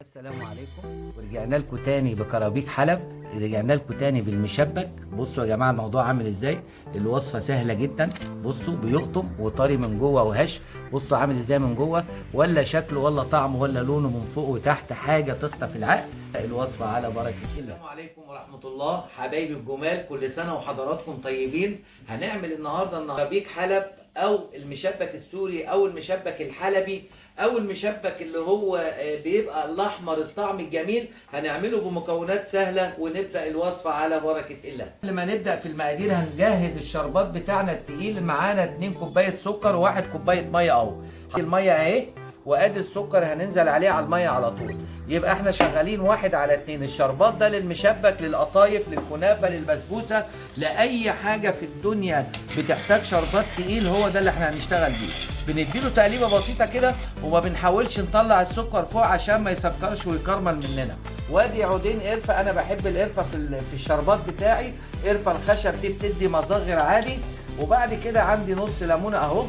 السلام عليكم، ورجعنا لكم تاني بكرابيك حلب. رجعنا لكم تاني بالمشبك. بصوا يا جماعه الموضوع عامل ازاي. الوصفه سهله جدا. بصوا بيقطم وطري من جوه وهش. بصوا عامل ازاي من جوه، ولا شكله ولا طعمه ولا لونه من فوق وتحت حاجه تخطف العقل. الوصفه على بركه الله. السلام عليكم ورحمه الله حبايبي الجمال، كل سنه وحضراتكم طيبين. هنعمل النهارده كرابيك حلب او المشبك السوري او المشبك الحلبي او المشبك اللي هو بيبقى الاحمر الطعم الجميل. هنعمله بمكونات سهله ونبدا الوصفه على بركه الله. قبل ما نبدا في المقادير هنجهز الشربات بتاعنا التقيل. معانا 2 كوبايه سكر و1 كوبايه ميه اهو. الميه اهي وادي السكر هننزل عليه على الميه على طول. يبقى احنا شغالين 1:2. الشربات ده للمشبك، للقطايف، للكنافه، للبسبوسه، لاي حاجه في الدنيا بتحتاج شربات تقيل هو ده اللي احنا هنشتغل بيه. بنديله تقليبه بسيطه كده وما بنحاولش نطلع السكر فوق عشان ما يسكرش ويكرمل مننا. وادي عودين قرفه، انا بحب القرفه في الشربات بتاعي. قرفه الخشب دي بتدي مظاهر عالي. وبعد كده عندي نص ليمونه اهو،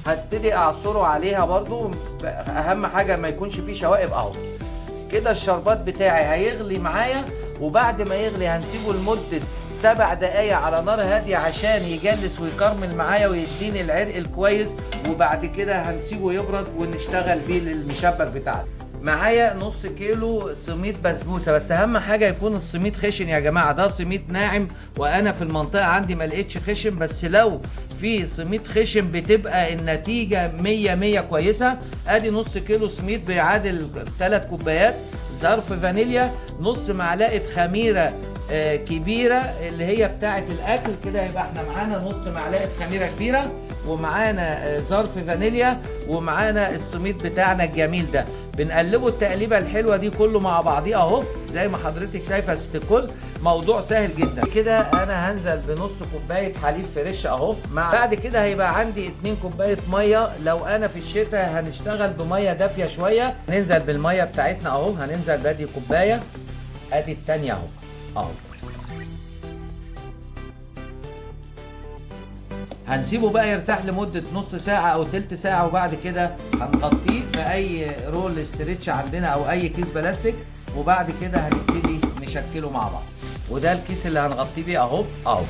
هبتدي اعصره عليها برضو. اهم حاجه ما يكونش فيه شوائب اهو. كده الشربات بتاعي هيغلي معايا، وبعد ما يغلي هنسيبه لمده 7 دقايق على نار هاديه عشان يجلس ويكرمل معايا ويديني العرق الكويس. وبعد كده هنسيبه يبرد ونشتغل بيه للمشبك بتاعنا. معايا نص كيلو سميد بسبوسه، بس اهم حاجه يكون السميد خشن يا جماعه. ده سميد ناعم وانا في المنطقه عندي ما لقيتش خشن، بس لو في سميد خشن بتبقى النتيجه 100 كويسه. ادي نص كيلو سميد بيعادل 3 كوبايات. ظرف فانيليا، نص معلقه خميره كبيره اللي هي بتاعه الاكل كده. يبقى احنا معانا نص معلقه خميره كبيره، ومعانا ظرف فانيليا، ومعانا السميد بتاعنا الجميل ده. بنقلبه التقليبه الحلوه دي كله مع بعضيه اهو زي ما حضرتك شايفه يا ست الكل. موضوع سهل جدا. كده انا هنزل بنص كوبايه حليب فريش اهو. بعد كده هيبقى عندي 2 كوبايه ميه. لو انا في الشتاء هنشتغل بميه دافيه شويه. ننزل بالميه بتاعتنا اهو. هننزل بادي كوبايه، ادي الثانيه اهو. هنسيبه بقى يرتاح لمدة نص ساعة أو تلت ساعة، وبعد كده هنغطيه بأي رول استرتش عندنا أو أي كيس بلاستيك. وبعد كده هنبتدي نشكله مع بعض. وده الكيس اللي هنغطيه بيه أهو.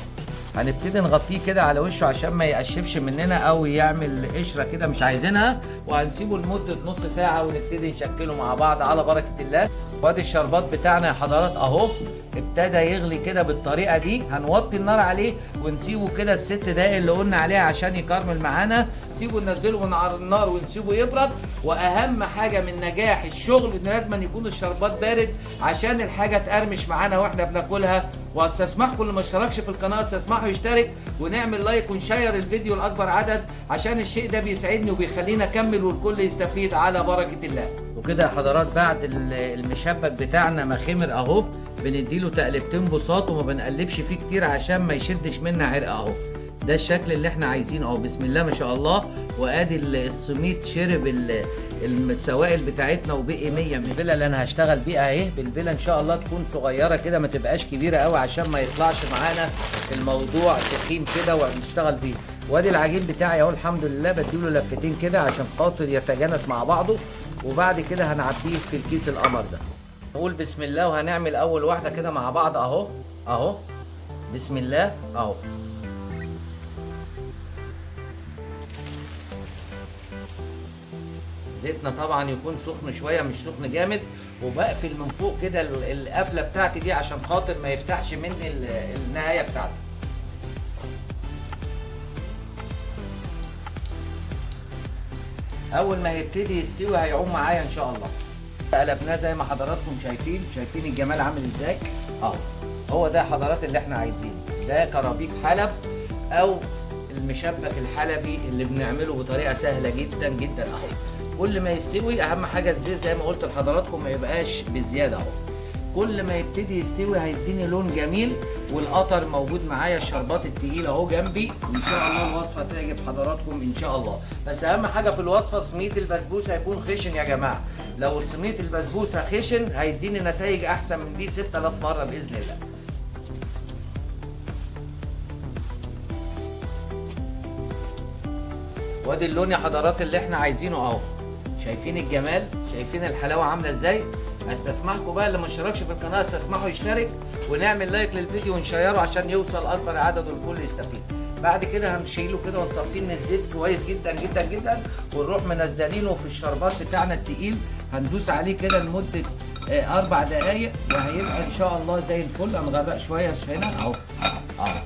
هنبتدي نغطيه كده على وشه عشان ما يقشفش مننا أو يعمل قشرة كده مش عايزينها. وهنسيبه لمدة نص ساعة ونبتدي نشكله مع بعض على بركة الله. وادي الشربات بتاعنا يا حضرات أهو ابتدى يغلي كده بالطريقه دي. هنوطي النار عليه ونسيبه كده ال6 دقايق اللي قلنا عليها عشان يكرمل معانا. سيبه ننزله من على النار ونسيبه يبرد. واهم حاجه من نجاح الشغل ان لازم يكون الشربات بارد عشان الحاجه تقرمش معانا واحنا بناكلها. واستسمحكم اللي ما اشتركش في القناه استسمحوا يشترك ونعمل لايك ونشير الفيديو لاكبر عدد عشان الشيء ده بيساعدني وبيخلينا اكمل والكل يستفيد على بركه الله. وكده يا حضرات بعد المشبك بتاعنا ما خمر اهو، بنديله تقلبتين بساط وما بنقلبش فيه كتير عشان ما يشدش منا عرق اهو. ده الشكل اللي احنا عايزينه اهو. بسم الله ما شاء الله. وادي السميد شرب السوائل بتاعتنا وبقي 100. البله اللي انا هشتغل بيها اهي، بالبله ان شاء الله تكون صغيره كده ما تبقاش كبيره قوي عشان ما يطلعش معانا الموضوع تخين كده ونشتغل بيه. وادي العجين بتاعي اهو الحمد لله. بديله لفتين كده عشان خاطر يتجانس مع بعضه. وبعد كده هنعبيه في الكيس القمر ده. نقول بسم الله وهنعمل اول واحده كده مع بعض اهو. بسم الله اهو. زيتنا طبعا يكون سخن شويه مش سخن جامد. وبقفل من فوق كده القفله بتاعتي دي عشان خاطر ما يفتحش مني النهايه بتاعتي. اول ما هيبتدي يستوي هيعوم معايا ان شاء الله. قلبناه زي ما حضراتكم شايفين الجمال عامل ازاي اهو. هو ده حضرات اللي احنا عايزينه. ده كرابيك حلب او المشبك الحلبي اللي بنعمله بطريقه سهله جدا جدا اهو. كل ما يستوي اهم حاجه الزيت زي ما قلت لحضراتكم ما يبقاش بزياده اهو. كل ما يبتدي يستوي هيديني لون جميل. والقطر موجود معايا، الشربات التقيل اهو جنبي. ان شاء الله الوصفه تعجب حضراتكم ان شاء الله. بس اهم حاجه في الوصفه سميد البسبوسه هيكون خشن يا جماعه. لو سميد البسبوسه خشن هيديني نتائج احسن من دي 6000 مره باذن الله. وادي اللون يا حضرات اللي احنا عايزينه اهو. شايفين الجمال؟ شايفين الحلاوه عامله ازاي؟ استسمحكم بقى اللي ما اشتركش في القناه استسمحوا يشترك ونعمل لايك للفيديو ونشيره عشان يوصل اكبر عدد والكل يستفيد. بعد كده هنشيله كده ونصفيه من الزيت كويس جدا جدا جدا، ونروح منزلينه في الشربات بتاعنا التقيل. هندوس عليه كده لمده 4 دقايق وهيبقى ان شاء الله زي الفل. هنغرق شويه هنا اهو اهو.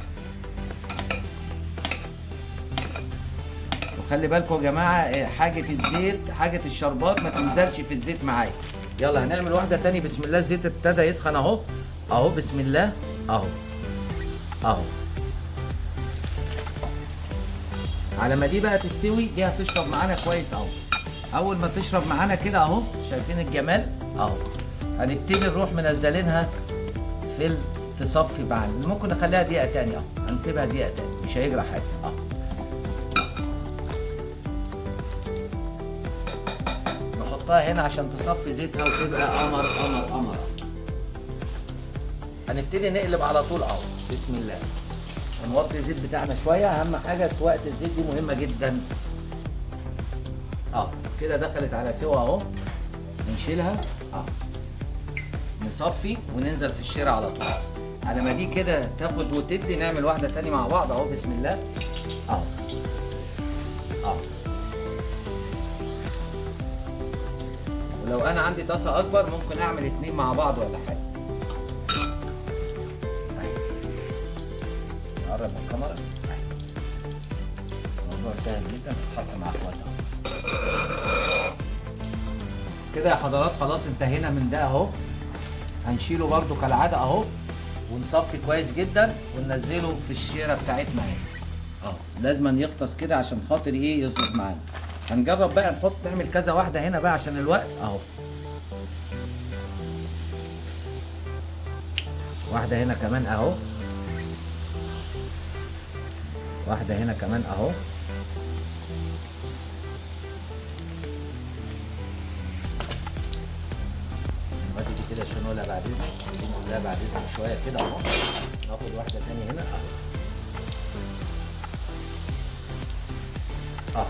وخلي بالكم يا جماعه حاجه الزيت حاجه الشربات ما تنزلش في الزيت معايا. يلا هنعمل واحده تاني. بسم الله، الزيت ابتدى يسخن اهو اهو. بسم الله اهو اهو. على ما دي بقى تستوي دي هتشرب معانا كويس اهو. اول ما تشرب معانا كده اهو، شايفين الجمال اهو، هنبتدي نروح منزلينها في تصفي معانا. ممكن نخليها دقيقه تاني اهو، هنسيبها دقيقه تاني مش هيجرى حاجه اهو. نحطها هنا عشان تصفي زيتها وتبقى قمر قمر قمر. هنبتدي نقلب على طول اهو. بسم الله. هنوطي الزيت بتاعنا شويه. اهم حاجه سواقه الزيت دي مهمه جدا اهو. كده دخلت على سوا اهو. نشيلها اهو، نصفي وننزل في الشيرة على طول. على ما دي كده تاخد وتدي نعمل واحده تاني مع بعض اهو. بسم الله اهو اهو. ولو انا عندي طاسه اكبر ممكن اعمل 2 مع بعض ولا حاجه. نقرب من الكاميرا. الموضوع سهل جدا، تتحط مع اخواتها كده يا حضرات. خلاص انتهينا من ده اهو. هنشيله برده كالعاده اهو، ونصفي كويس جدا وننزله في الشيره بتاعتنا اهي اهو. لازم يغطس كده عشان خاطر ايه يظبط معانا. هنجرب بقى نحط نعمل كذا واحده هنا بقى عشان الوقت اهو. واحده هنا كمان اهو، واحده هنا كمان اهو. نودي دي كده عشان نقولها بعد اذنك. دي نقولها بعد اذنك شويه كده اهو. ناخد واحده تانية هنا اهو اهو.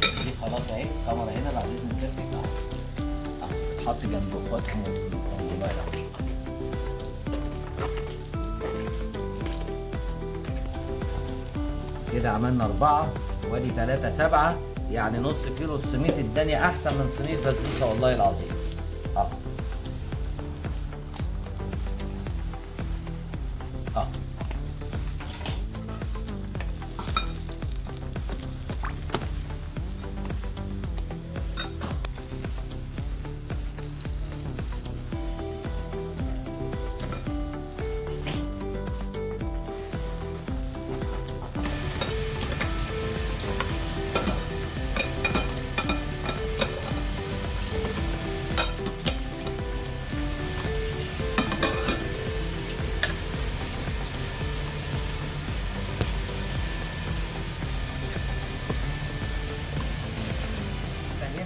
دي خلاص اهي. الكاميرا هنا بعد اذن سيادتك اهو اهو. تحط جنب اخواتهم والله اهو. كده عملنا 4 وادي 3 7، يعني نص كيلو السميد. الدنيا احسن من صينيه بسبوسه والله العظيم اهو اهو.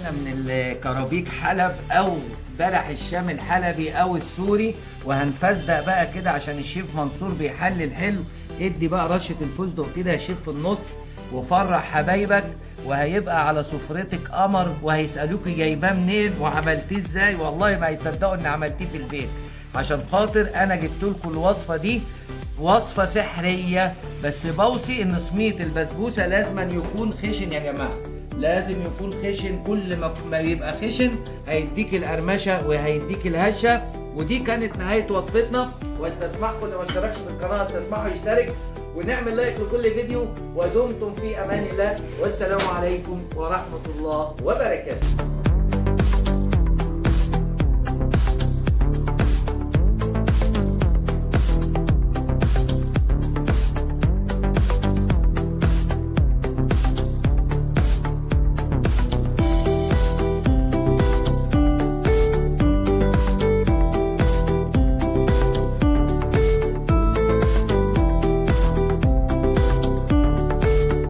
من الكرابيك حلب او بلح الشام الحلبي او السوري. وهنفزدق بقى كده عشان الشيف منصور بيحلل حلو. ادي بقى رشه الفستق كده يا شيف في النص وفرح حبايبك، وهيبقى على سفرتك قمر. وهيسالوكي جايباه منين وعملتيه ازاي، والله ما هيصدقوا ان عملتيه في البيت. عشان خاطر انا جبت لكم الوصفه دي وصفه سحريه. بس بوصي ان صينيه البسبوسه لازم يكون خشن يا جماعه، لازم يكون خشن. كل ما يبقى خشن هيديك القرمشه وهيديك الهشه. ودي كانت نهايه وصفتنا. واستسمحكم اللي ما اشتركش في القناه استسمحوا يشترك ونعمل لايك لكل فيديو. ودمتم في امان الله، والسلام عليكم ورحمه الله وبركاته.